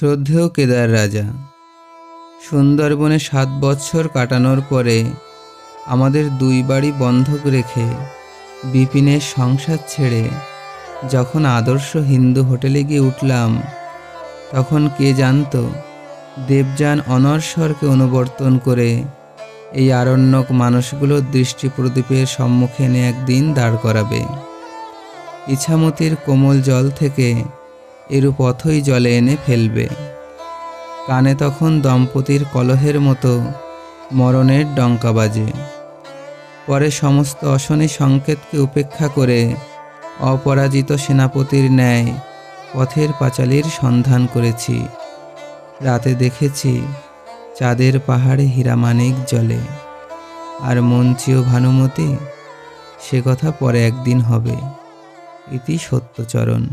শ্রদ্ধেয় কেদার রাজা। সুন্দরবনে ৭ বৎসর কাটানোর পরে আমাদের ২ বাড়ি বন্ধক রেখে বিপিনের সংসার ছেড়ে যখন আদর্শ হিন্দু হোটেলে গিয়ে উঠলাম, তখন কে জানত দেবযান অনর্সরকে অনুবর্তন করে এই আরণ্যক মানুষগুলোর দৃষ্টি প্রদীপের সম্মুখে এনে একদিন দাঁড় করাবে। ইছামতির কোমল জল থেকে এরূপ অথই জলে এনে ফেলবে। কানে তখন দম্পতির কলহের মতো মরণের ডঙ্কা বাজে। পরে সমস্ত অশনি সংকেতকে উপেক্ষা করে অপরাজিত সেনাপতির ন্যায় পথের পাঁচালীর সন্ধান করেছি। রাতে দেখেছি চাঁদের পাহাড়ে হীরামানিক জ্বলে। আর মঞ্চিও ভানুমতি, সে কথা পরে একদিন হবে। ইতি সত্যচরণ।